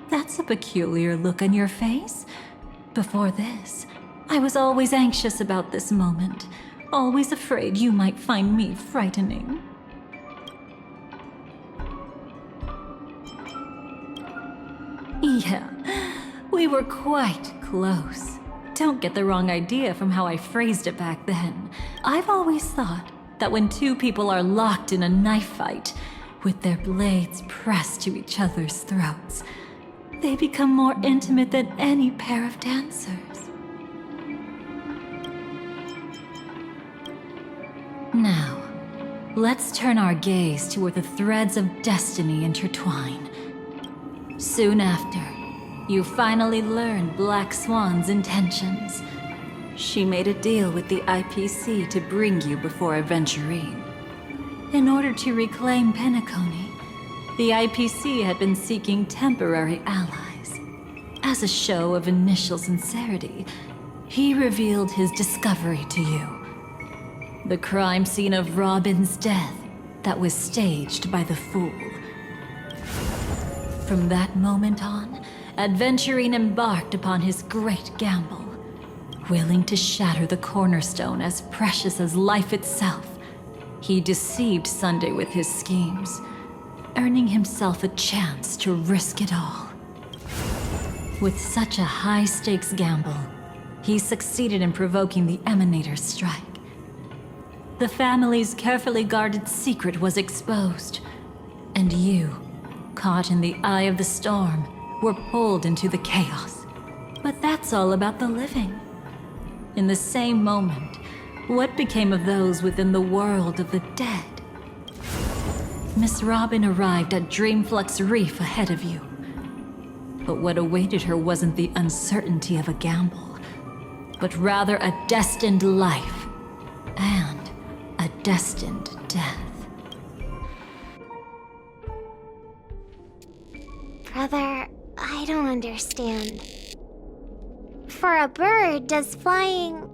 That's a peculiar look on your face. Before this, I was always anxious about this moment, always afraid you might find me frightening. Yeah, we were quite close. Don't get the wrong idea from how I phrased it back then. I've always thought that when two people are locked in a knife fight, with their blades pressed to each other's throats, they become more intimate than any pair of dancers. Now, let's turn our gaze to where the threads of destiny intertwine. Soon after, you finally learn Black Swan's intentions. She made a deal with the IPC to bring you before Aventurine. In order to reclaim Penacony, the IPC had been seeking temporary allies. As a show of initial sincerity, he revealed his discovery to you. The crime scene of Robin's death that was staged by the Fool. From that moment on, Aventurine embarked upon his great gamble, willing to shatter the cornerstone as precious as life itself. He deceived Sunday with his schemes, earning himself a chance to risk it all. With such a high-stakes gamble, he succeeded in provoking the Emanator's strike. The family's carefully guarded secret was exposed, and you, caught in the eye of the storm, were pulled into the chaos. But that's all about the living. In the same moment, what became of those within the world of the dead? Miss Robin arrived at Dreamflux Reef ahead of you. But what awaited her wasn't the uncertainty of a gamble, but rather a destined life and a destined death. Brother, I don't understand. For a bird, does flying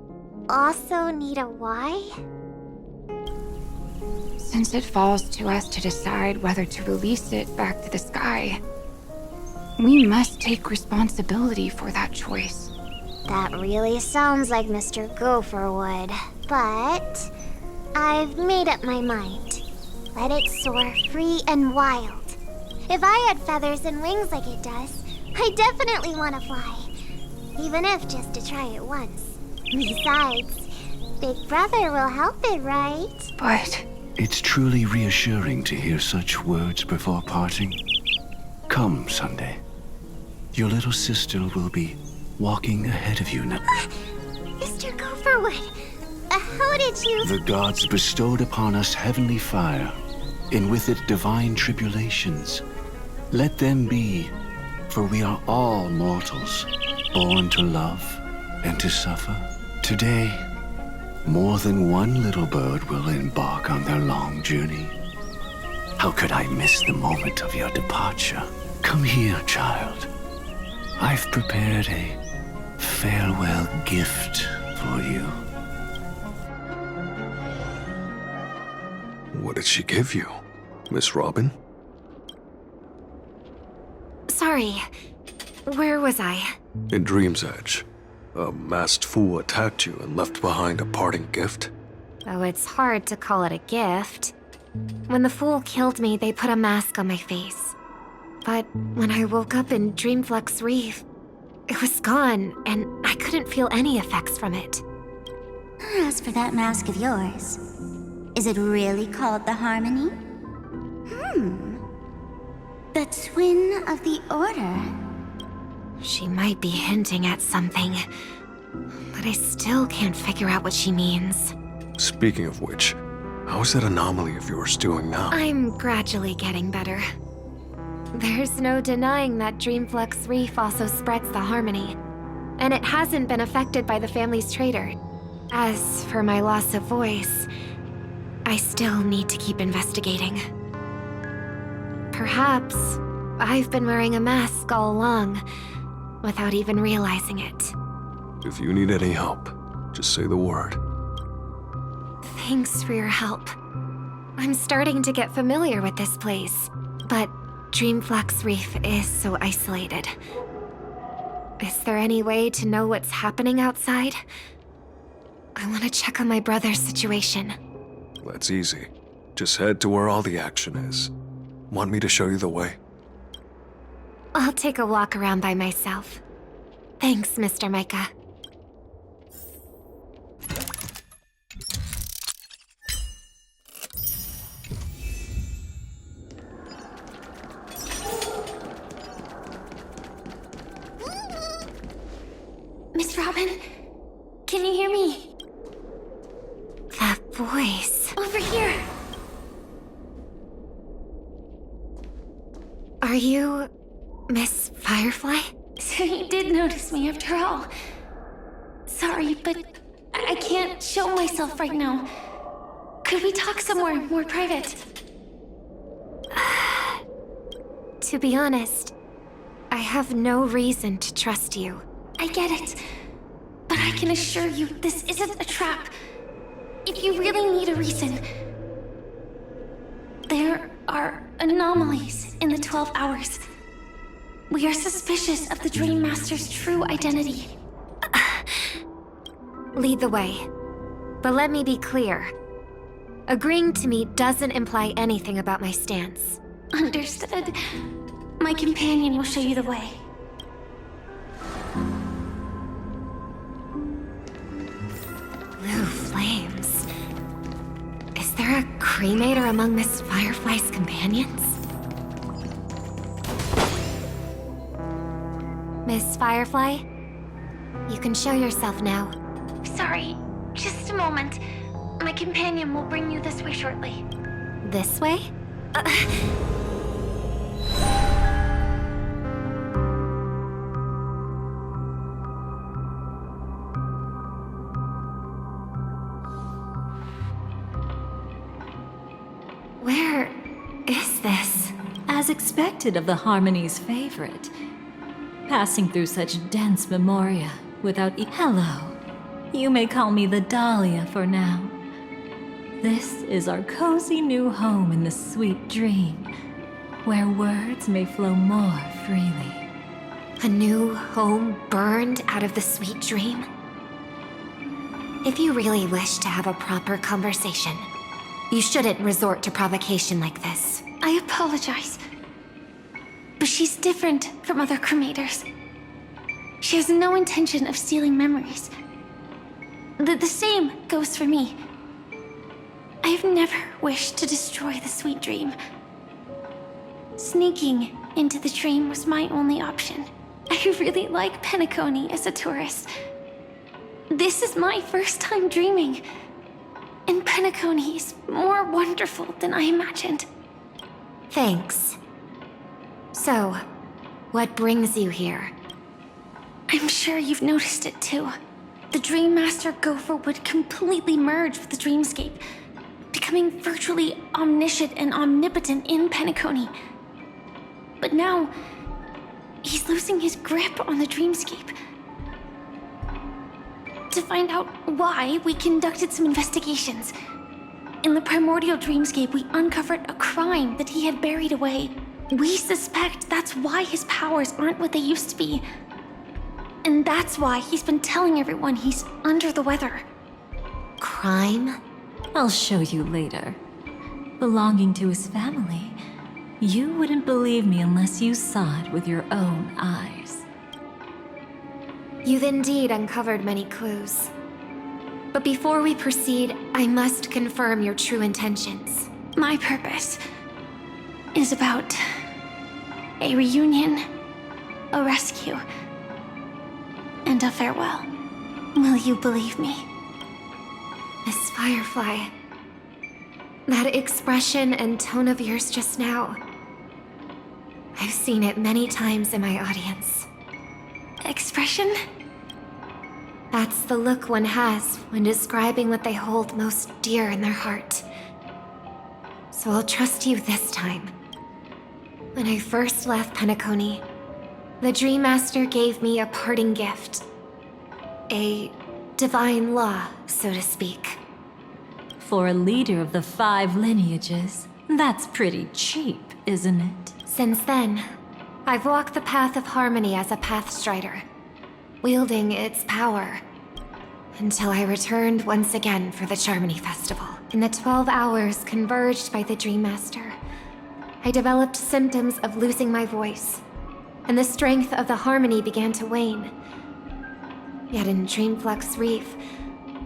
also need a why? Since it falls to us to decide whether to release it back to the sky, we must take responsibility for that choice. That really sounds like Mr. Gopher would, but I've made up my mind. Let it soar free and wild. If I had feathers and wings like it does, I definitely want to fly. Even if just to try it once. Besides, Big Brother will help it, right? But It's truly reassuring to hear such words before parting. Come, Sunday. Your little sister will be walking ahead of you now. Mr. Gopherwood, how did you... The gods bestowed upon us heavenly fire, and with it divine tribulations. Let them be, for we are all mortals, born to love and to suffer. Today, more than one little bird will embark on their long journey. How could I miss the moment of your departure? Come here, child. I've prepared a farewell gift for you. What did she give you, Miss Robin? sorry. Where was I? In Dream's Edge, a masked fool attacked you and left behind a parting gift. Oh, it's hard to call it a gift. When the fool killed me, they put a mask on my face. But when I woke up in Dreamflux Reef, it was gone, and I couldn't feel any effects from it. As for that mask of yours, is it really called the Harmony? The twin of the Order? She might be hinting at something, but I still can't figure out what she means. Speaking of which, how's that anomaly of yours doing now? I'm gradually getting better. There's no denying that Dreamflux Reef also spreads the Harmony, and it hasn't been affected by the family's traitor. As for my loss of voice, I still need to keep investigating. Perhaps I've been wearing a mask all along, without even realizing it. If you need any help, just say the word. Thanks for your help. I'm starting to get familiar with this place, but Dreamflux Reef is so isolated. Is there any way to know what's happening outside? I want to check on my brother's situation. That's easy. Just head to where all the action is. Want me to show you the way? I'll take a walk around by myself. Thanks, Mr. Micah. Miss Robin, can you hear me? That voice. Over here. Are you Miss Firefly? So you did notice me after all. Sorry, but I can't show myself right now. Could we talk somewhere more private? To be honest, I have no reason to trust you. I get it. But I can assure you this isn't a trap. If you really need a reason, there are anomalies in the 12 hours. We are suspicious of the Dream Master's true identity. Lead the way. But let me be clear. Agreeing to me doesn't imply anything about my stance. Understood. My companion will show you the way. Blue flames. Is there a cremator among Miss Firefly's companions? Miss Firefly, you can show yourself now. Sorry, just a moment. My companion will bring you this way shortly. This way? Where is this? As expected of the Harmony's favorite. Passing through such dense memoria without Hello. You may call me the Dahlia for now. This is our cozy new home in the sweet dream, where words may flow more freely. A new home burned out of the sweet dream? If you really wish to have a proper conversation, you shouldn't resort to provocation like this. I apologize. But she's different from other cremators. She has no intention of stealing memories. The same goes for me. I have never wished to destroy the sweet dream. Sneaking into the dream was my only option. I really like Penacony as a tourist. This is my first time dreaming. And Penacony is more wonderful than I imagined. Thanks. So, what brings you here? I'm sure you've noticed it too. The Dream Master Gopher would completely merge with the dreamscape, becoming virtually omniscient and omnipotent in Penacony. But now, he's losing his grip on the dreamscape. To find out why, we conducted some investigations. In the primordial dreamscape, we uncovered a crime that he had buried away. We suspect that's why his powers aren't what they used to be. And that's why he's been telling everyone he's under the weather. Crime? I'll show you later. Belonging to his family, you wouldn't believe me unless you saw it with your own eyes. You've indeed uncovered many clues. But before we proceed, I must confirm your true intentions. My purpose is about a reunion, a rescue, and a farewell. Will you believe me? Miss Firefly, that expression and tone of yours just now, I've seen it many times in my audience. Expression? That's the look one has when describing what they hold most dear in their heart. So I'll trust you this time. When I first left Penacony, the Dream Master gave me a parting gift. A divine law, so to speak. For a leader of the 5 lineages, That's pretty cheap, isn't it? Since then, I've walked the path of harmony as a Pathstrider, wielding its power, until I returned once again for the Charmony Festival. In the 12 hours converged by the Dream Master, I developed symptoms of losing my voice, and the strength of the harmony began to wane. Yet in Dreamflux Reef,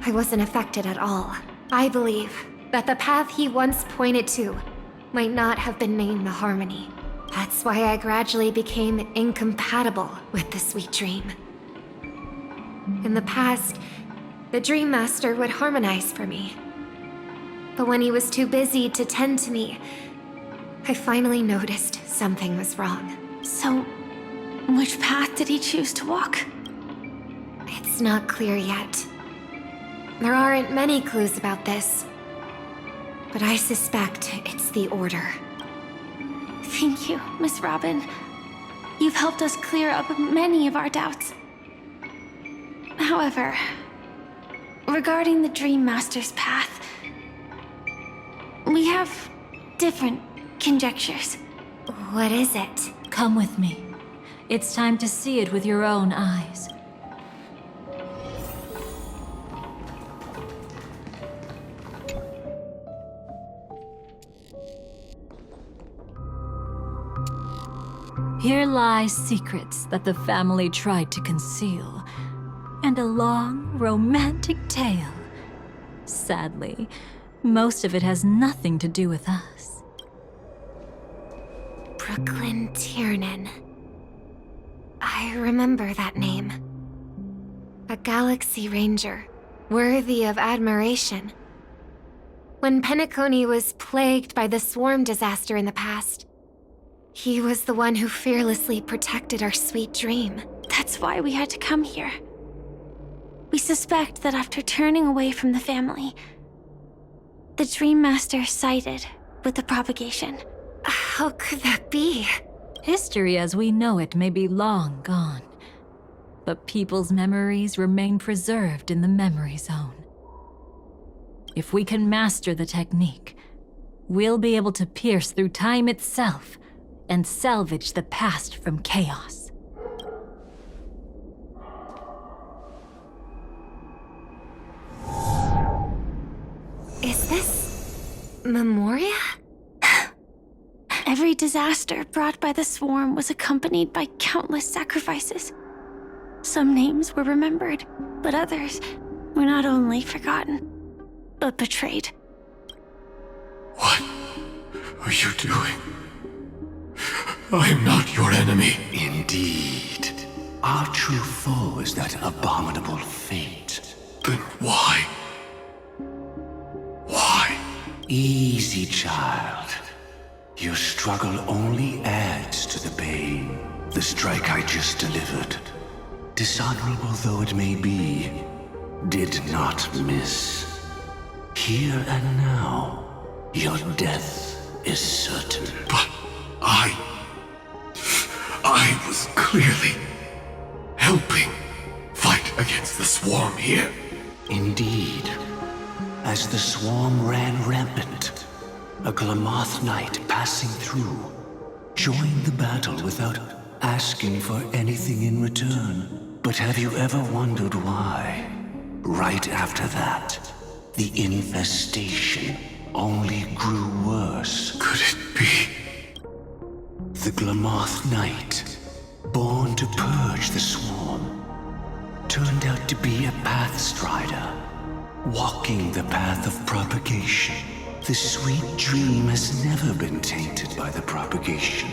I wasn't affected at all. I believe that the path he once pointed to might not have been named the Harmony. That's why I gradually became incompatible with the sweet dream. In the past, the Dream Master would harmonize for me. But when he was too busy to tend to me, I finally noticed something was wrong. So, which path did he choose to walk? It's not clear yet. There aren't many clues about this, but I suspect it's the Order. Thank you, Miss Robin. You've helped us clear up many of our doubts. However, regarding the Dream Master's path, we have different conjectures. What is it? Come with me. It's time to see it with your own eyes. Here lie secrets that the family tried to conceal, and a long, romantic tale. Sadly, most of it has nothing to do with us. Brooklyn Tiernan. I remember that name. A Galaxy Ranger, worthy of admiration. When Penacony was plagued by the swarm disaster in the past, he was the one who fearlessly protected our sweet dream. That's why we had to come here. We suspect that after turning away from the family, the Dream Master sided with the propagation. How could that be? History as we know it may be long gone, but people's memories remain preserved in the memory zone. If we can master the technique, we'll be able to pierce through time itself and salvage the past from chaos. Is this Memoria? Every disaster brought by the swarm was accompanied by countless sacrifices. Some names were remembered, but others were not only forgotten, but betrayed. What are you doing? I am not your enemy. Indeed. Our true foe is that abominable fate. Then why? Why? Easy, child. Your struggle only adds to the pain. The strike I just delivered, dishonorable though it may be, did not miss. Here and now, your death is certain. But I was clearly helping fight against the swarm here. Indeed. As the swarm ran rampant, a Glamoth knight passing through joined the battle without asking for anything in return. But have you ever wondered why? Right after that, the infestation only grew worse. Could it be? The Glamoth knight, born to purge the swarm, turned out to be a Pathstrider, walking the path of propagation. The sweet dream has never been tainted by the propagation.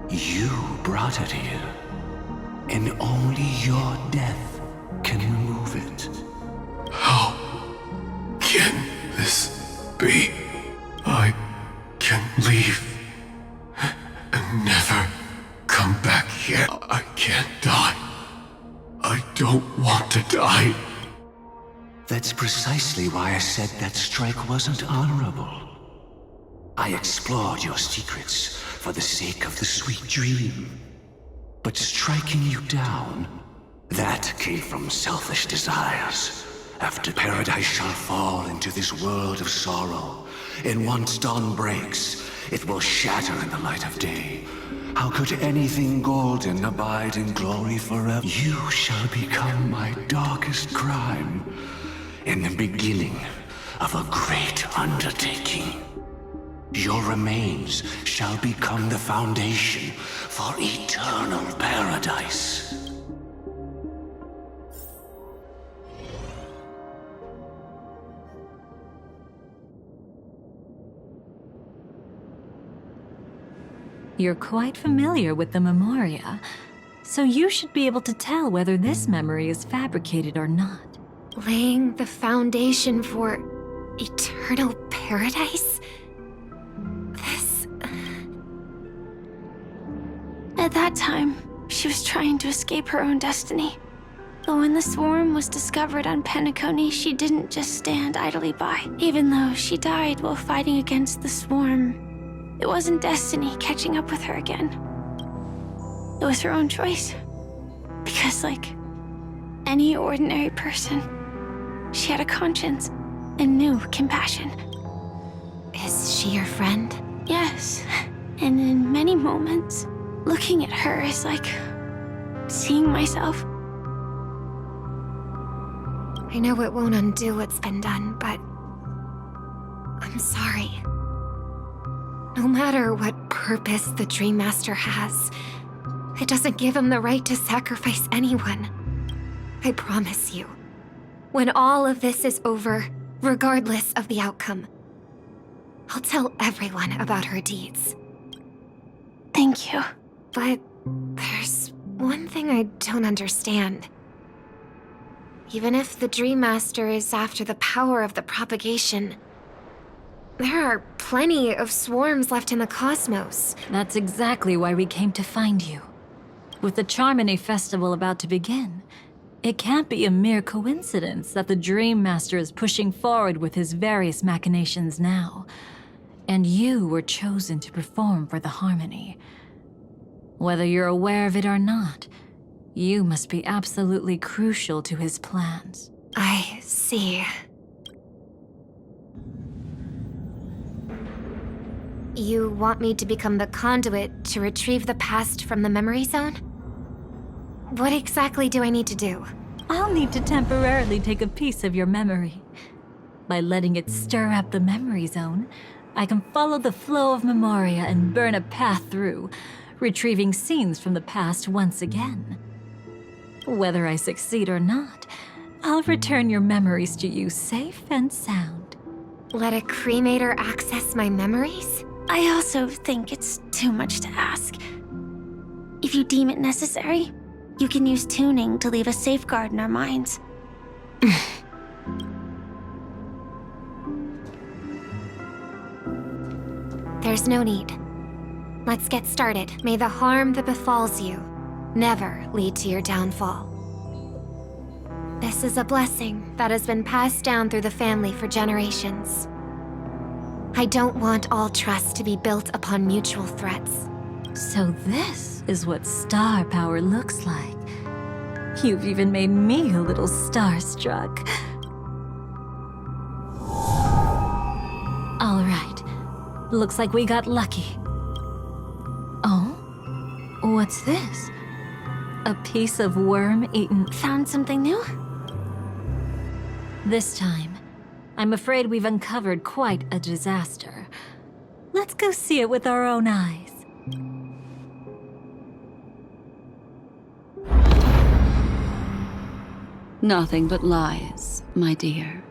You brought it here, and only your death can remove it. How can this be? I can leave and never come back here. I can't die. I don't want to die. That's precisely why I said that strike wasn't honorable. I explored your secrets for the sake of the sweet dream. But striking you down, that came from selfish desires After paradise shall fall into this world of sorrow, and once dawn breaks, it will shatter in the light of day. How could anything golden abide in glory forever? You shall become my darkest crime, in the beginning of a great undertaking. Your remains shall become the foundation for eternal paradise. You're quite familiar with the Memoria, so you should be able to tell whether this memory is fabricated or not. Laying the foundation for eternal paradise? This... At that time, she was trying to escape her own destiny. But when the swarm was discovered on Penacony, she didn't just stand idly by. Even though she died while fighting against the swarm, it wasn't destiny catching up with her again. It was her own choice. Because like any ordinary person, she had a conscience and knew compassion. Is she your friend? Yes, and in many moments, looking at her is like seeing myself. I know it won't undo what's been done, but I'm sorry. No matter what purpose the Dream Master has, it doesn't give him the right to sacrifice anyone. I promise you, when all of this is over, regardless of the outcome, I'll tell everyone about her deeds. Thank you. But there's one thing I don't understand. Even if the Dream Master is after the power of the propagation, there are plenty of swarms left in the cosmos. That's exactly why we came to find you. With the Charmony Festival about to begin, it can't be a mere coincidence that the Dream Master is pushing forward with his various machinations now. And you were chosen to perform for the Harmony. Whether you're aware of it or not, you must be absolutely crucial to his plans. I see. You want me to become the conduit to retrieve the past from the memory zone? What exactly do I need to do? I'll need to temporarily take a piece of your memory. By letting it stir up the memory zone, I can follow the flow of Memoria and burn a path through, retrieving scenes from the past once again. Whether I succeed or not, I'll return your memories to you safe and sound. Let a cremator access my memories? I also think it's too much to ask. If you deem it necessary, you can use tuning to leave a safeguard in our minds. There's no need. Let's get started. May the harm that befalls you never lead to your downfall. This is a blessing that has been passed down through the family for generations. I don't want all trust to be built upon mutual threats. So this is what star power looks like. You've even made me a little starstruck. All right. Looks like we got lucky. Oh? What's this? A piece of worm-eaten... Found something new? This time, I'm afraid we've uncovered quite a disaster. Let's go see it with our own eyes. Nothing but lies, my dear.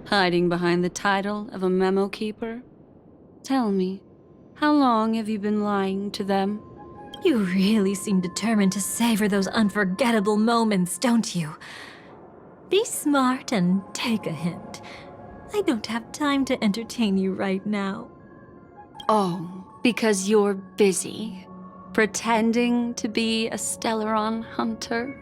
Hiding behind the title of a memo keeper? Tell me, how long have you been lying to them? You really seem determined to savor those unforgettable moments, don't you? Be smart and take a hint. I don't have time to entertain you right now. Oh, because you're busy, pretending to be a Stellaron hunter?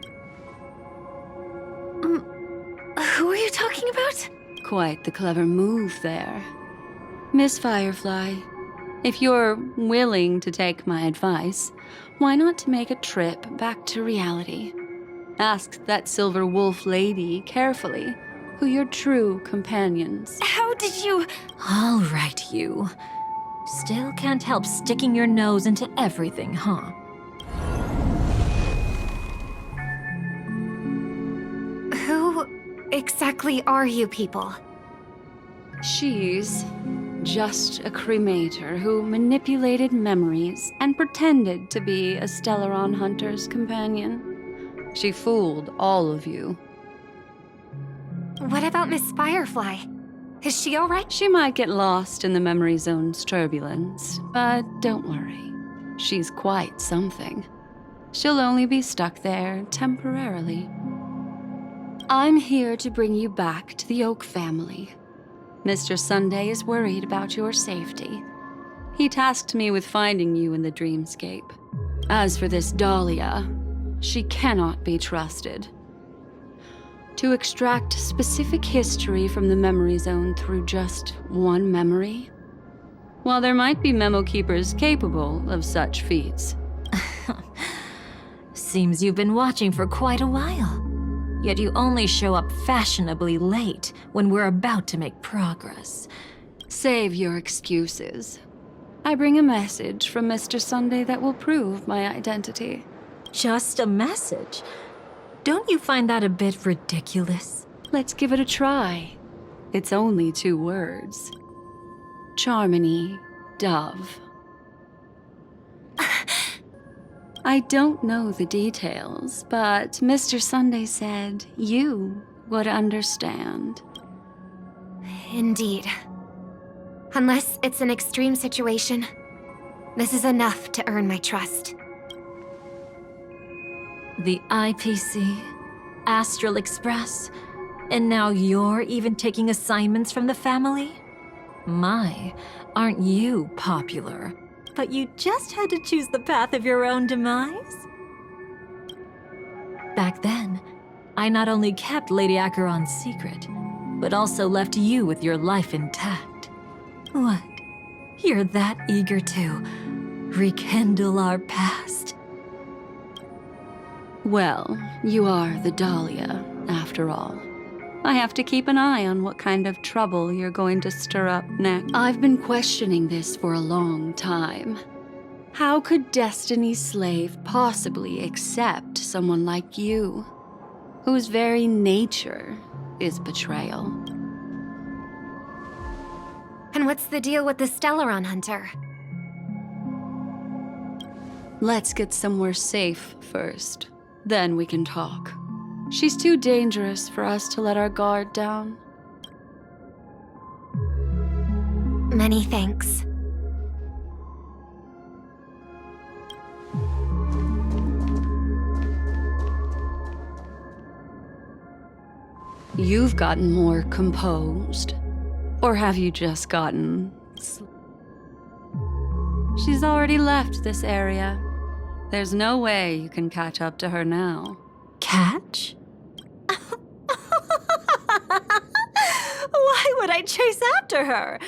Who are you talking about? Quite the clever move there. Miss Firefly, if you're willing to take my advice, why not to make a trip back to reality? Ask that silver wolf lady carefully who your true companions. How did you... All right, you. Still can't help sticking your nose into everything, huh? Who exactly are you people? She's just a cremator who manipulated memories and pretended to be a Stellaron hunter's companion. She fooled all of you. What about Miss Firefly? Is she alright? She might get lost in the memory zone's turbulence, but don't worry. She's quite something. She'll only be stuck there temporarily. I'm here to bring you back to the Oak family. Mr. Sunday is worried about your safety. He tasked me with finding you in the dreamscape. As for this Dahlia, she cannot be trusted. To extract specific history from the memory zone through just one memory? While there might be memo keepers capable of such feats. Seems you've been watching for quite a while. Yet you only show up fashionably late when we're about to make progress. Save your excuses. I bring a message from Mr. Sunday that will prove my identity. Just a message? Don't you find that a bit ridiculous? Let's give it a try. It's only 2 words. Charmony Dove. I don't know the details, but Mr. Sunday said you would understand. Indeed. Unless it's an extreme situation, this is enough to earn my trust. The IPC, Astral Express, and now you're even taking assignments from the family? My, aren't you popular? But you just had to choose the path of your own demise? Back then, I not only kept Lady Acheron's secret, but also left you with your life intact. What? You're that eager to rekindle our past? Well, you are the Dahlia, after all. I have to keep an eye on what kind of trouble you're going to stir up next. I've been questioning this for a long time. How could Destiny's slave possibly accept someone like you, whose very nature is betrayal? And what's the deal with the Stellaron hunter? Let's get somewhere safe first. Then we can talk. She's too dangerous for us to let our guard down. Many thanks. You've gotten more composed. Or have you just gotten... She's already left this area. There's no way you can catch up to her now. Catch? Why would I chase after her?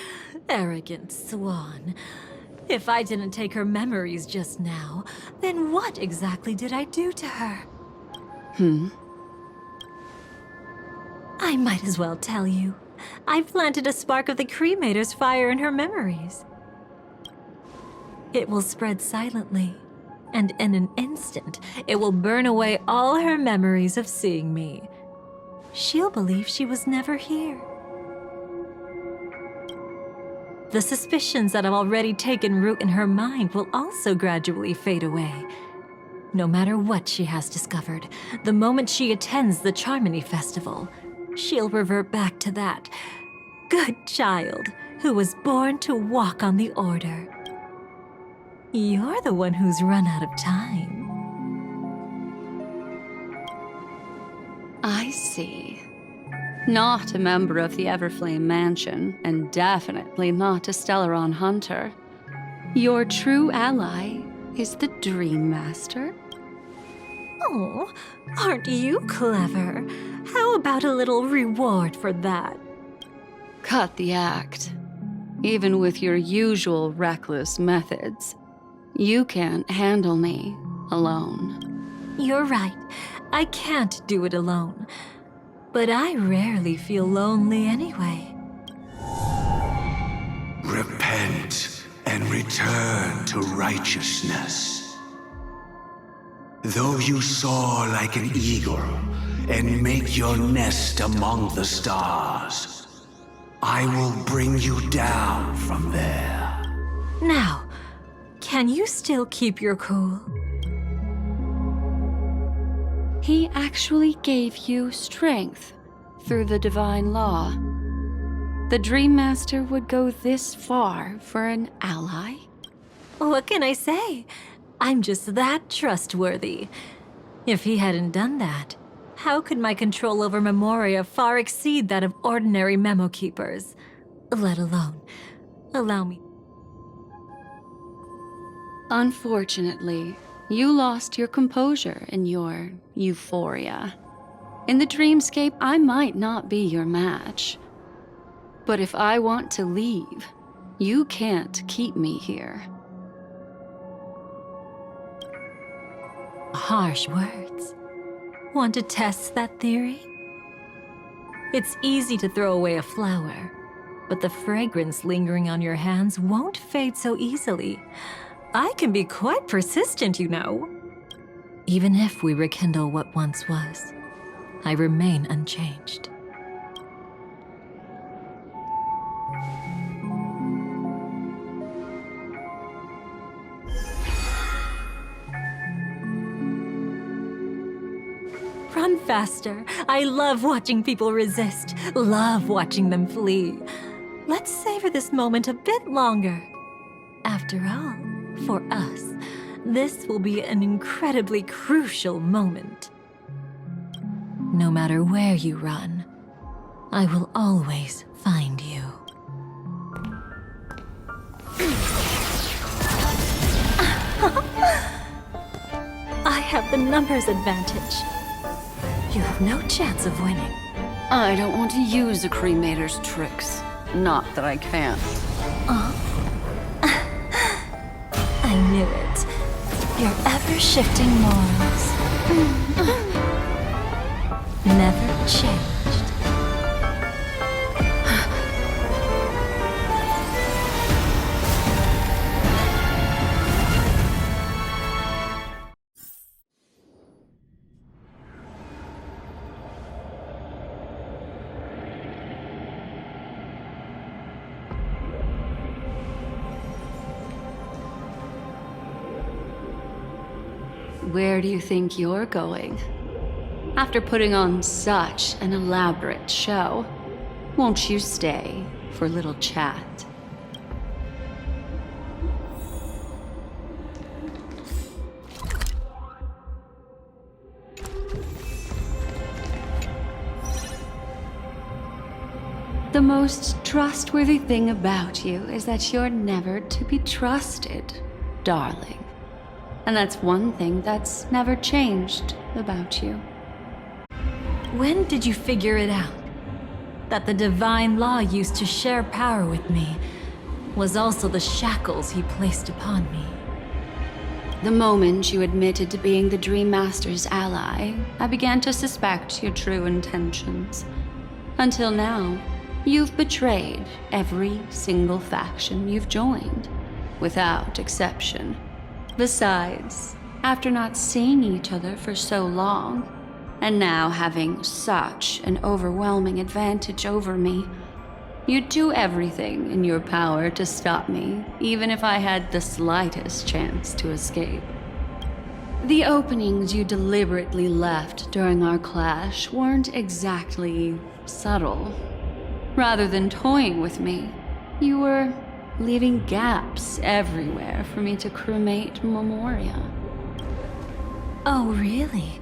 Arrogant swan. If I didn't take her memories just now, then what exactly did I do to her? I might as well tell you. I planted a spark of the cremator's fire in her memories. It will spread silently, and in an instant, it will burn away all her memories of seeing me. She'll believe she was never here. The suspicions that have already taken root in her mind will also gradually fade away. No matter what she has discovered, the moment she attends the Charmony Festival, she'll revert back to that good child who was born to walk on the Order. You're the one who's run out of time. I see. Not a member of the Everflame Mansion, and definitely not a Stellaron hunter. Your true ally is the Dream Master? Oh, aren't you clever? How about a little reward for that? Cut the act. Even with your usual reckless methods, you can't handle me alone. You're right. I can't do it alone. But I rarely feel lonely anyway. Repent and return to righteousness. Though you soar like an eagle and make your nest among the stars, I will bring you down from there. Now, can you still keep your cool? He actually gave you strength through the divine law. The Dream Master would go this far for an ally? What can I say? I'm just that trustworthy. If he hadn't done that, how could my control over Memoria far exceed that of ordinary memo keepers? Let alone, allow me. Unfortunately, you lost your composure in your euphoria. In the dreamscape, I might not be your match. But if I want to leave, you can't keep me here. Harsh words. Want to test that theory? It's easy to throw away a flower, but the fragrance lingering on your hands won't fade so easily. I can be quite persistent, you know. Even if we rekindle what once was, I remain unchanged. Run faster. I love watching people resist, love watching them flee. Let's savor this moment a bit longer. After all, for us, this will be an incredibly crucial moment. No matter where you run, I will always find you. I have the numbers advantage. You have no chance of winning. I don't want to use a cremator's tricks. Not that I can't. I knew it. Your ever-shifting morals. Never changed. Where do you think you're going? After putting on such an elaborate show, won't you stay for a little chat? The most trustworthy thing about you is that you're never to be trusted, darling. And that's one thing that's never changed about you. When did you figure it out? That the divine law used to share power with me was also the shackles he placed upon me. The moment you admitted to being the Dream Master's ally, I began to suspect your true intentions. Until now, you've betrayed every single faction you've joined, without exception. Besides, after not seeing each other for so long, and now having such an overwhelming advantage over me, you'd do everything in your power to stop me, even if I had the slightest chance to escape. The openings you deliberately left during our clash weren't exactly subtle. Rather than toying with me, you were leaving gaps everywhere for me to cremate Memoria. Oh, really?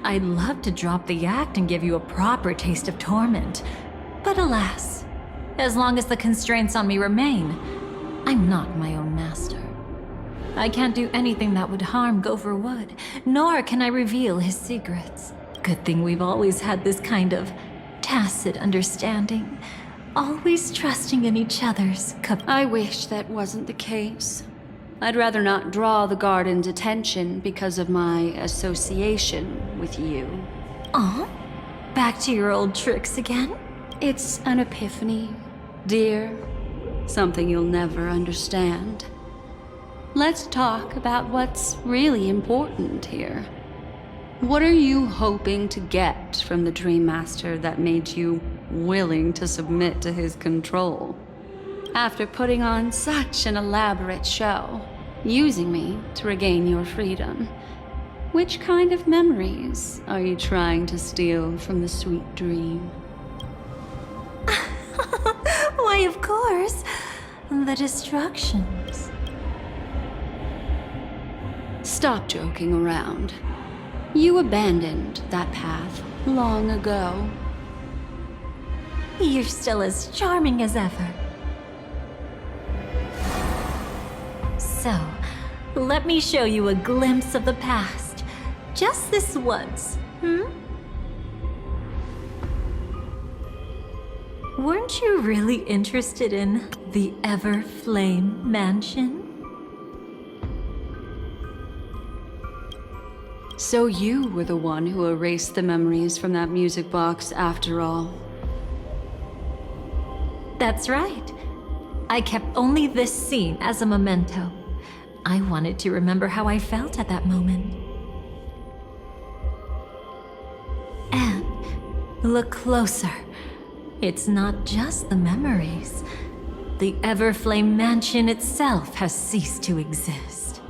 I'd love to drop the act and give you a proper taste of torment. But alas, as long as the constraints on me remain, I'm not my own master. I can't do anything that would harm Gopher Wood, nor can I reveal his secrets. Good thing we've always had this kind of tacit understanding. Always trusting in each other's I wish that wasn't the case. I'd rather not draw the garden's attention because of my association with you. Aw, back to your old tricks again? It's an epiphany, dear. Something you'll never understand. Let's talk about what's really important here. What are you hoping to get from the Dream Master that made you willing to submit to his control? After putting on such an elaborate show, using me to regain your freedom, which kind of memories are you trying to steal from the sweet dream? Why, of course, the destructions. Stop joking around. You abandoned that path long ago. You're still as charming as ever. So, let me show you a glimpse of the past. Just this once, Weren't you really interested in the Everflame Mansion? So you were the one who erased the memories from that music box after all. That's right. I kept only this scene as a memento. I wanted to remember how I felt at that moment. And look closer. It's not just the memories. The Everflame Mansion itself has ceased to exist.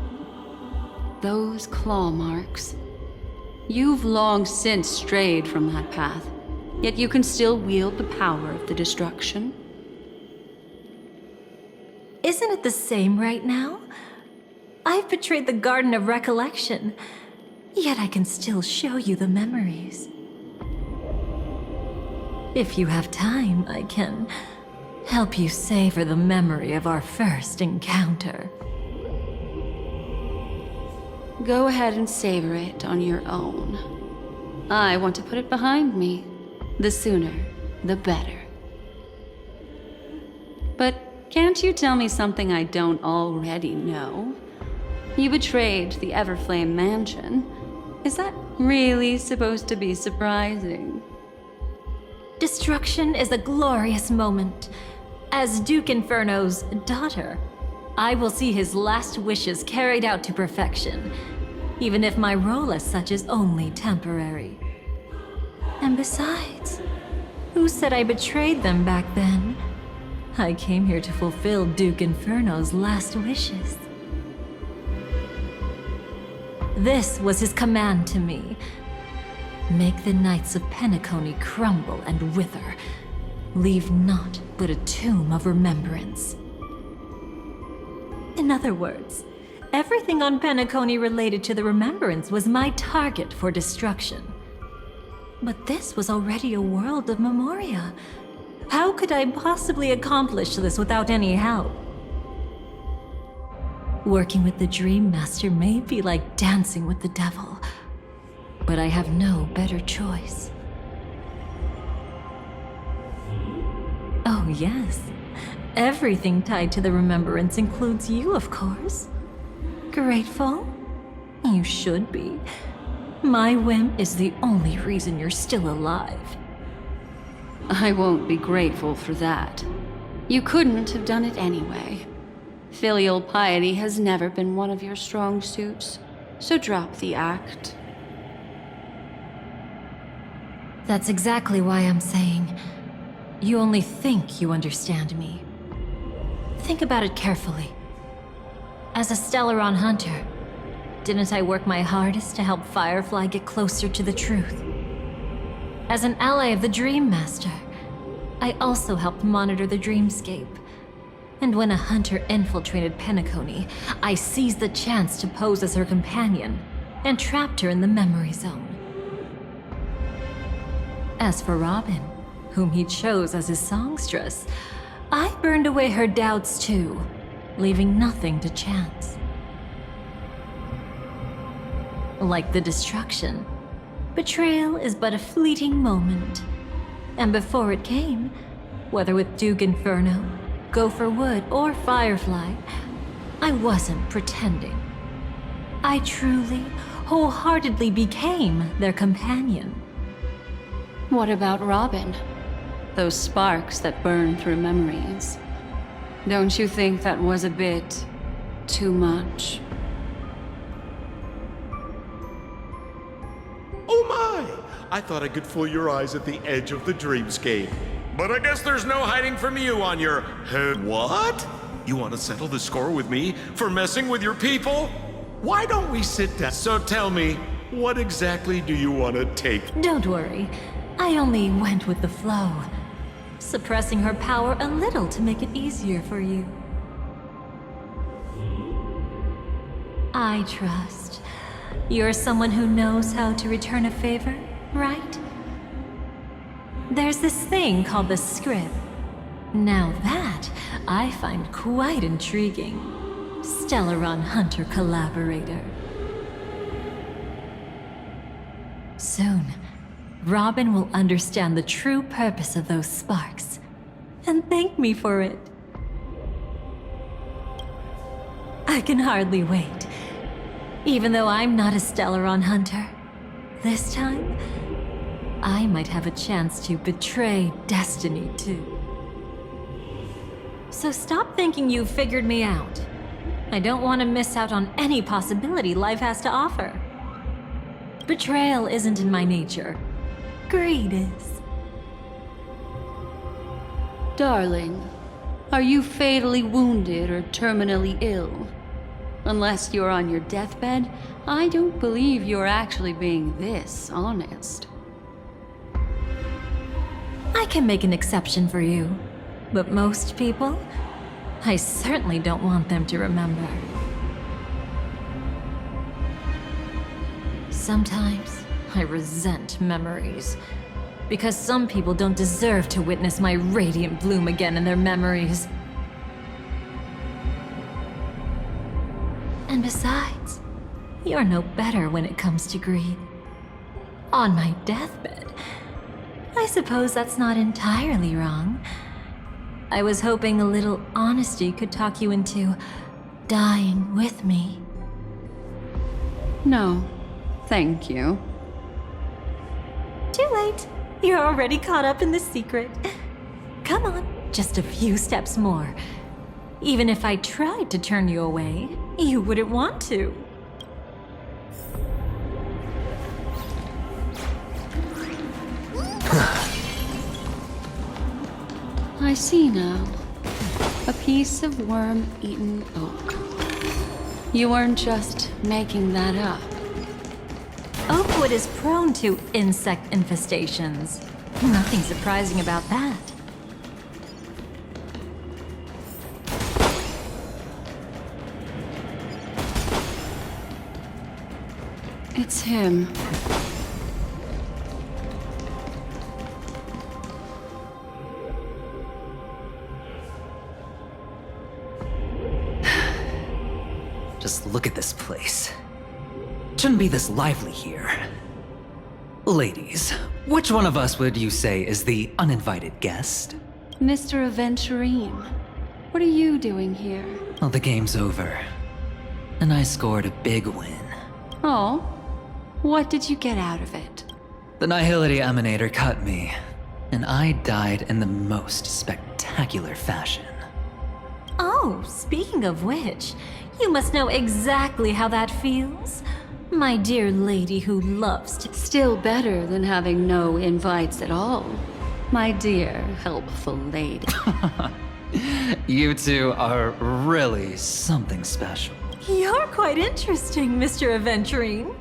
Those claw marks. You've long since strayed from that path, yet you can still wield the power of the destruction. Isn't it the same right now? I've betrayed the Garden of Recollection, yet I can still show you the memories. If you have time, I can help you savor the memory of our first encounter. Go ahead and savor it on your own. I want to put it behind me. The sooner, the better. But can't you tell me something I don't already know? You betrayed the Everflame Mansion. Is that really supposed to be surprising? Destruction is a glorious moment. As Duke Inferno's daughter, I will see his last wishes carried out to perfection, even if my role as such is only temporary. And besides, who said I betrayed them back then? I came here to fulfill Duke Inferno's last wishes. This was his command to me. Make the Knights of Penacony crumble and wither. Leave naught but a tomb of remembrance. In other words, everything on Penacony related to the remembrance was my target for destruction. But this was already a world of Memoria. How could I possibly accomplish this without any help? Working with the Dream Master may be like dancing with the devil, but I have no better choice. Oh yes, everything tied to the remembrance includes you, of course. Grateful? You should be. My whim is the only reason you're still alive. I won't be grateful for that. You couldn't have done it anyway. Filial piety has never been one of your strong suits, so drop the act. That's exactly why I'm saying, you only think you understand me. Think about it carefully. As a Stellaron hunter, didn't I work my hardest to help Firefly get closer to the truth? As an ally of the Dream Master, I also helped monitor the dreamscape. And when a hunter infiltrated Penacony, I seized the chance to pose as her companion and trapped her in the memory zone. As for Robin, whom he chose as his songstress, I burned away her doubts too, leaving nothing to chance. Like the destruction, betrayal is but a fleeting moment. And before it came, whether with Duke Inferno, Gopher Wood, or Firefly, I wasn't pretending. I truly, wholeheartedly became their companion. What about Robin? Those sparks that burn through memories. Don't you think that was a bit too much? Oh my! I thought I could fool your eyes at the edge of the dreamscape. But I guess there's no hiding from you on your head. What? You want to settle the score with me for messing with your people? Why don't we sit down? So tell me, what exactly do you want to take? Don't worry. I only went with the flow, suppressing her power a little to make it easier for you. I trust. You're someone who knows how to return a favor, right? There's this thing called the script. Now that I find quite intriguing. Stellaron Hunter collaborator. Soon, Robin will understand the true purpose of those sparks, and thank me for it. I can hardly wait. Even though I'm not a Stellaron Hunter, this time, I might have a chance to betray destiny too. So stop thinking you've figured me out. I don't want to miss out on any possibility life has to offer. Betrayal isn't in my nature. Greed is. Darling, are you fatally wounded or terminally ill? Unless you're on your deathbed, I don't believe you're actually being this honest. I can make an exception for you, but most people, I certainly don't want them to remember. Sometimes I resent memories, because some people don't deserve to witness my radiant bloom again in their memories. And besides, you're no better when it comes to greed. On my deathbed, I suppose that's not entirely wrong. I was hoping a little honesty could talk you into dying with me. No, thank you. Too late. You're already caught up in the secret. Come on, just a few steps more. Even if I tried to turn you away, you wouldn't want to. I see now. A piece of worm-eaten oak. You weren't just making that up. Oakwood is prone to insect infestations. Nothing surprising about that. It's him. Just look at this place. Shouldn't be this lively here. Ladies, which one of us would you say is the uninvited guest? Mr. Aventurine, what are you doing here? Well, the game's over. And I scored a big win. Oh, what did you get out of it? The Nihility Emanator cut me, and I died in the most spectacular fashion. Oh, speaking of which, you must know exactly how that feels. My dear lady who loves to... Still better than having no invites at all. My dear, helpful lady. You two are really something special. You're quite interesting, Mr. Aventurine.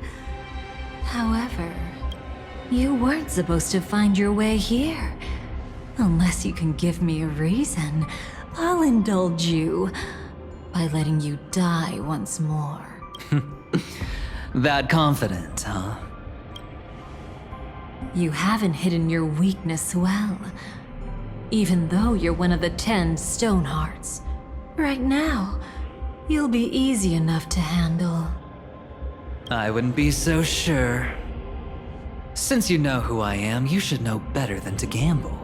However, you weren't supposed to find your way here. Unless you can give me a reason, I'll indulge you by letting you die once more. That confident, huh? You haven't hidden your weakness well, even though you're one of the 10 stone hearts. Right now, you'll be easy enough to handle. I wouldn't be so sure. Since you know who I am, you should know better than to gamble.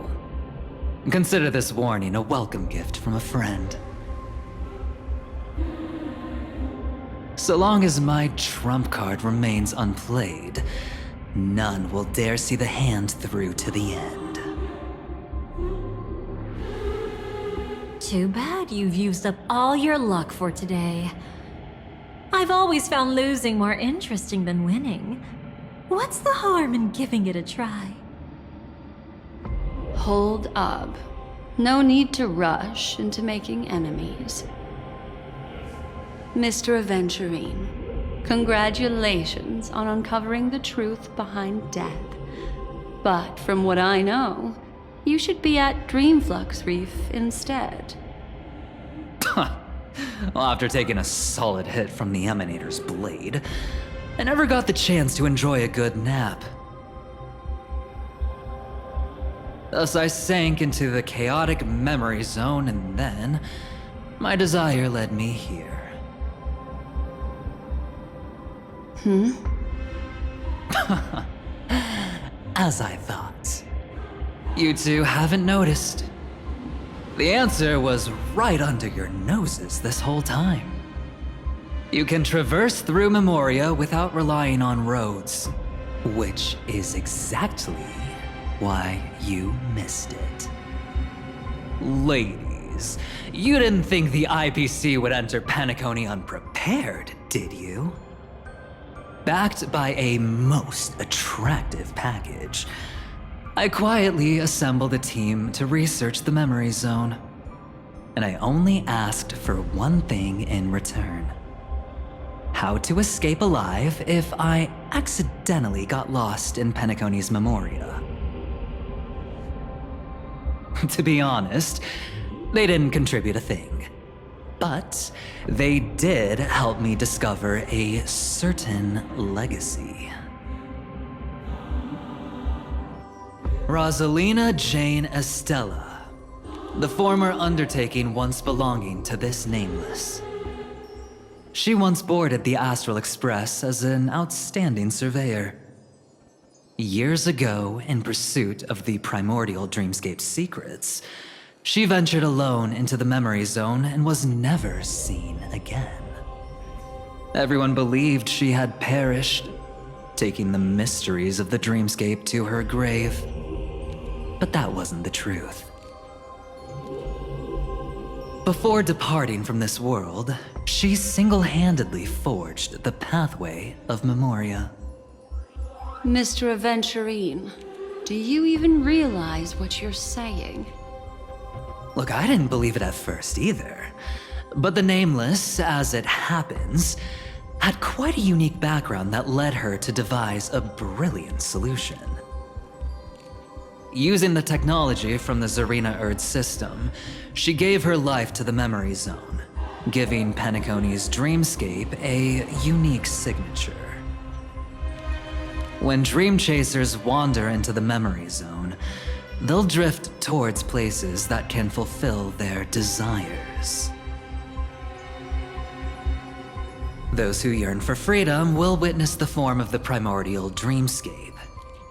Consider this warning a welcome gift from a friend. So long as my trump card remains unplayed, none will dare see the hand through to the end. Too bad you've used up all your luck for today. I've always found losing more interesting than winning. What's the harm in giving it a try? Hold up. No need to rush into making enemies. Mr. Aventurine, congratulations on uncovering the truth behind death. But from what I know, you should be at Dreamflux Reef instead. Well, after taking a solid hit from the Emanator's blade, I never got the chance to enjoy a good nap. Thus I sank into the chaotic memory zone, and then my desire led me here. As I thought. You two haven't noticed. The answer was right under your noses this whole time. You can traverse through Memoria without relying on roads, which is exactly why you missed it. Ladies, you didn't think the IPC would enter Penacony unprepared, did you? Backed by a most attractive package, I quietly assembled a team to research the memory zone. And I only asked for one thing in return. How to escape alive if I accidentally got lost in Penacony's Memoria. To be honest, they didn't contribute a thing. But they did help me discover a certain legacy. Rosalina Jane Estella, the former undertaking once belonging to this Nameless. She once boarded the Astral Express as an outstanding surveyor. Years ago, in pursuit of the primordial dreamscape secrets, she ventured alone into the memory zone and was never seen again. Everyone believed she had perished, taking the mysteries of the dreamscape to her grave. But that wasn't the truth. Before departing from this world, she single-handedly forged the pathway of Memoria. Mr. Aventurine, do you even realize what you're saying? Look, I didn't believe it at first either. But the Nameless, as it happens, had quite a unique background that led her to devise a brilliant solution. Using the technology from the Zarina Erd system, she gave her life to the memory zone, giving Penacony's dreamscape a unique signature. When dream chasers wander into the memory zone, they'll drift towards places that can fulfill their desires. Those who yearn for freedom will witness the form of the primordial dreamscape.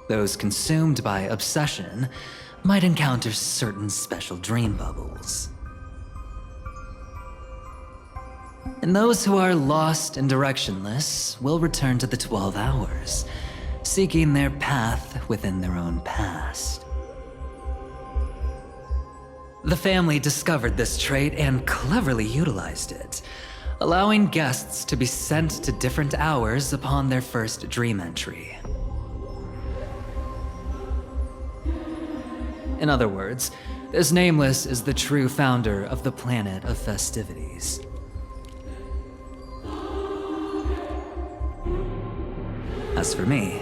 Those consumed by obsession might encounter certain special dream bubbles. And those who are lost and directionless will return to the 12 hours, seeking their path within their own past. The family discovered this trait and cleverly utilized it, allowing guests to be sent to different hours upon their first dream entry. In other words, this Nameless is the true founder of the planet of festivities. As for me,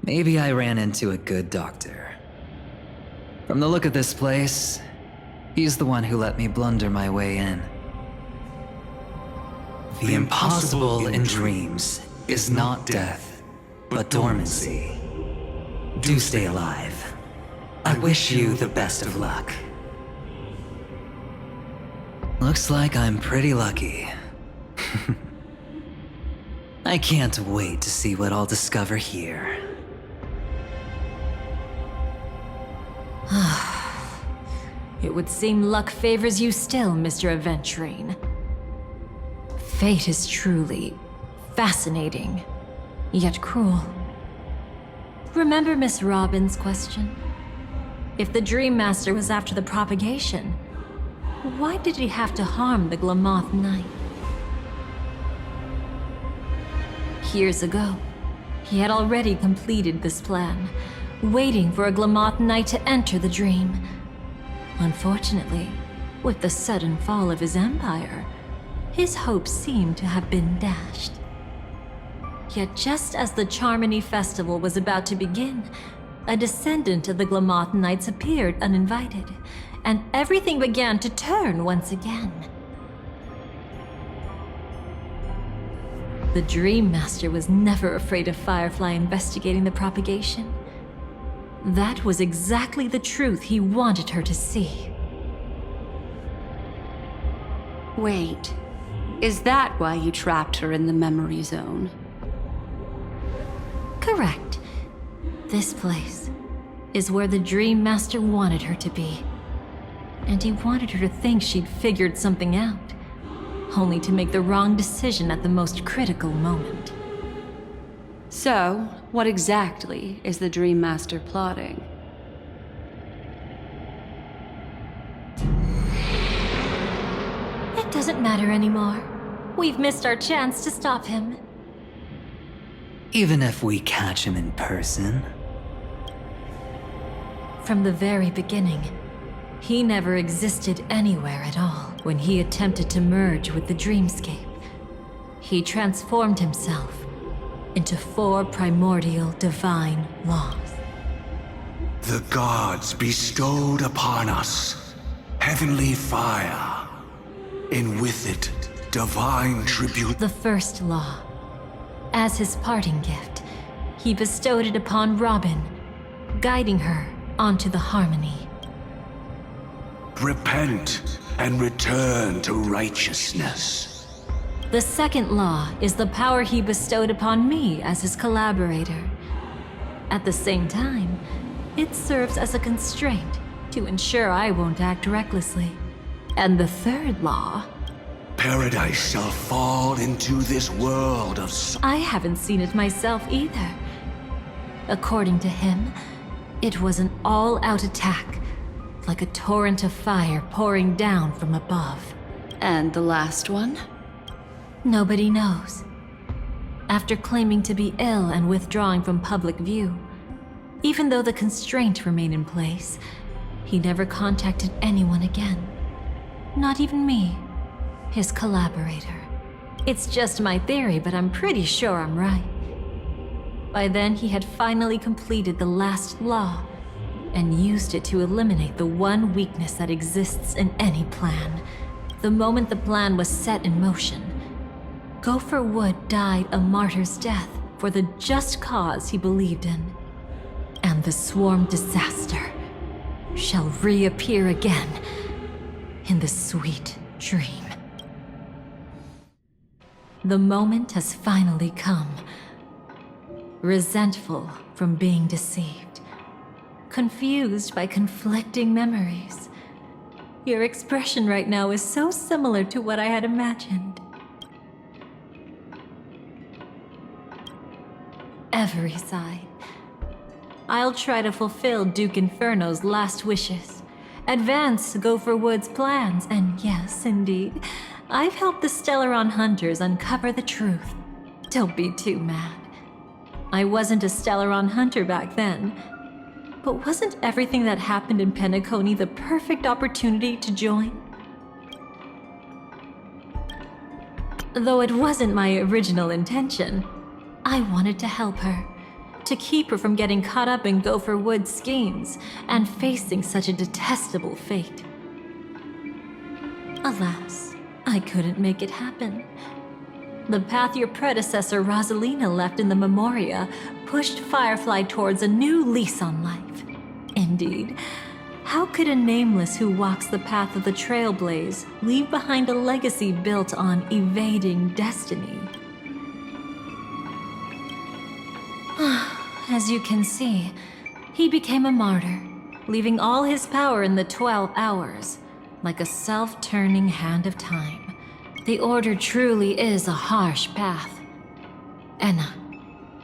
maybe I ran into a good doctor. From the look of this place, he's the one who let me blunder my way in. The impossible in dreams is not death, but dormancy. Do stay alive. I wish you the best of luck. Looks like I'm pretty lucky. I can't wait to see what I'll discover here. It would seem luck favors you still, Mr. Aventurine. Fate is truly fascinating, yet cruel. Remember Miss Robin's question? If the Dream Master was after the propagation, why did he have to harm the Glamoth Knight? Years ago, he had already completed this plan, waiting for a Glamoth Knight to enter the dream. Unfortunately, with the sudden fall of his empire, his hopes seemed to have been dashed. Yet just as the Charmony Festival was about to begin, a descendant of the Glamoth Knights appeared uninvited, and everything began to turn once again. The Dream Master was never afraid of Firefly investigating the propagation. That was exactly the truth he wanted her to see. Wait, is that why you trapped her in the memory zone? Correct. This place is where the Dream Master wanted her to be. And he wanted her to think she'd figured something out, only to make the wrong decision at the most critical moment. So, what exactly is the Dream Master plotting? It doesn't matter anymore. We've missed our chance to stop him. Even if we catch him in person? From the very beginning, he never existed anywhere at all. When he attempted to merge with the dreamscape, he transformed himself into 4 primordial divine laws. The gods bestowed upon us heavenly fire, and with it, divine tribute. The first law. As his parting gift, he bestowed it upon Robin, guiding her onto the harmony. Repent and return to righteousness. The second law is the power he bestowed upon me as his collaborator. At the same time, it serves as a constraint to ensure I won't act recklessly. And the third law... Paradise shall fall into this world of... I haven't seen it myself either. According to him, it was an all-out attack, like a torrent of fire pouring down from above. And the last one? Nobody knows. After claiming to be ill and withdrawing from public view, even though the constraint remained in place, he never contacted anyone again. Not even me, his collaborator. It's just my theory, but I'm pretty sure I'm right. By then, he had finally completed the last law and used it to eliminate the one weakness that exists in any plan. The moment the plan was set in motion, Gopher Wood died a martyr's death for the just cause he believed in. And the swarm disaster shall reappear again in the sweet dream. The moment has finally come. Resentful from being deceived. Confused by conflicting memories. Your expression right now is so similar to what I had imagined. Every side. I'll try to fulfill Duke Inferno's last wishes. Advance Gopher Wood's plans, and yes, indeed, I've helped the Stellaron Hunters uncover the truth. Don't be too mad. I wasn't a Stellaron Hunter back then, but wasn't everything that happened in Penacony the perfect opportunity to join? Though it wasn't my original intention, I wanted to help her, to keep her from getting caught up in Gopher Wood's schemes and facing such a detestable fate. Alas, I couldn't make it happen. The path your predecessor Rosalina left in the Memoria pushed Firefly towards a new lease on life. Indeed, how could a nameless who walks the path of the Trailblaze leave behind a legacy built on evading destiny? As you can see, he became a martyr, leaving all his power in the 12 hours, like a self-turning hand of time. The Order truly is a harsh path. Enna,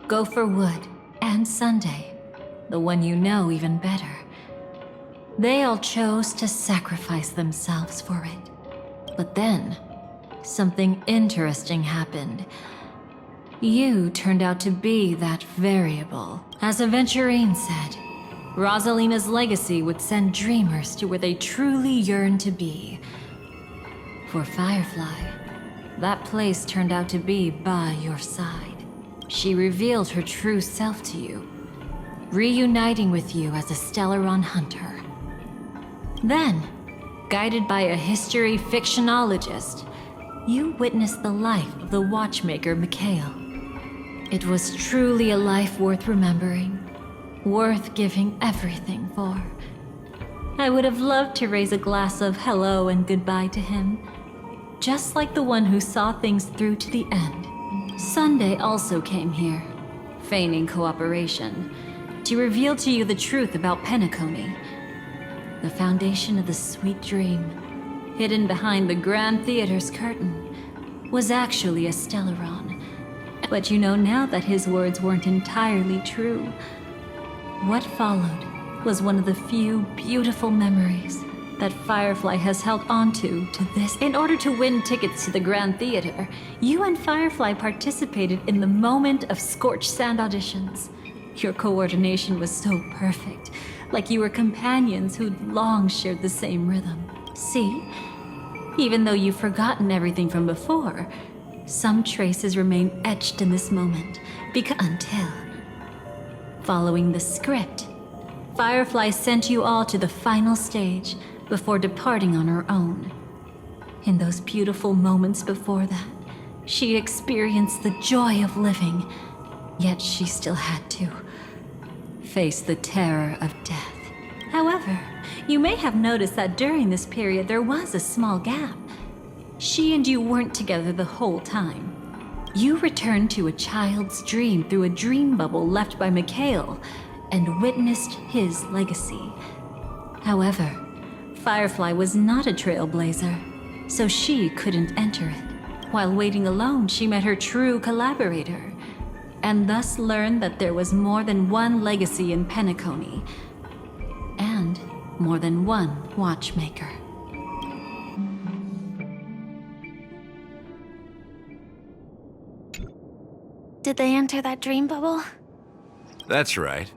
Gopher Wood, and Sunday, the one you know even better. They all chose to sacrifice themselves for it. But then, something interesting happened. You turned out to be that variable. As Aventurine said, Rosalina's legacy would send dreamers to where they truly yearn to be. For Firefly, that place turned out to be by your side. She revealed her true self to you, reuniting with you as a Stellaron hunter. Then, guided by a history fictionologist, you witnessed the life of the watchmaker Mikhail. It was truly a life worth remembering, worth giving everything for. I would have loved to raise a glass of hello and goodbye to him, just like the one who saw things through to the end. Sunday also came here, feigning cooperation, to reveal to you the truth about Penacony, the foundation of the sweet dream, hidden behind the Grand Theater's curtain, was actually a Stellaron. But you know now that his words weren't entirely true. What followed was one of the few beautiful memories that Firefly has held onto to this. In order to win tickets to the Grand Theater, you and Firefly participated in the moment of scorched sand auditions. Your coordination was so perfect, like you were companions who'd long shared the same rhythm. See? Even though you've forgotten everything from before, some traces remain etched in this moment, until, following the script, Firefly sent you all to the final stage before departing on her own. In those beautiful moments before that, she experienced the joy of living, yet she still had to face the terror of death. However, you may have noticed that during this period there was a small gap. She and you weren't together the whole time. You returned to a child's dream through a dream bubble left by Mikhail and witnessed his legacy. However, Firefly was not a trailblazer, so she couldn't enter it. While waiting alone, she met her true collaborator, and thus learned that there was more than one legacy in Penacony, and more than one watchmaker. Did they enter that dream bubble? That's right.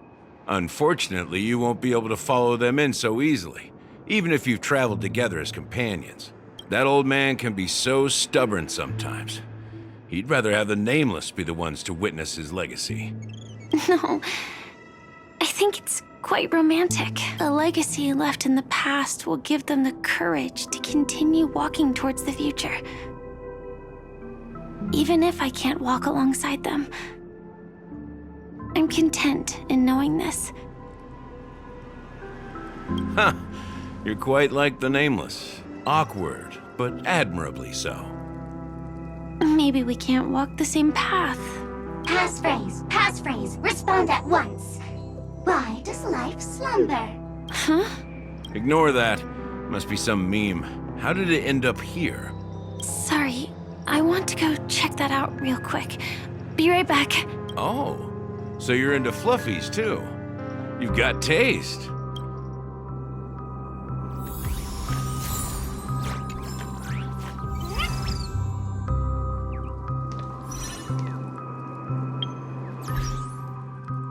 Unfortunately, you won't be able to follow them in so easily, even if you've traveled together as companions. That old man can be so stubborn sometimes. He'd rather have the Nameless be the ones to witness his legacy. No, I think it's quite romantic. A legacy left in the past will give them the courage to continue walking towards the future. Even if I can't walk alongside them, I'm content in knowing this. Huh. You're quite like the Nameless. Awkward, but admirably so. Maybe we can't walk the same path. Pass phrase, respond at once. Why does life slumber? Huh? Ignore that. Must be some meme. How did it end up here? Sorry, I want to go check that out real quick. Be right back. Oh, so you're into fluffies too. You've got taste.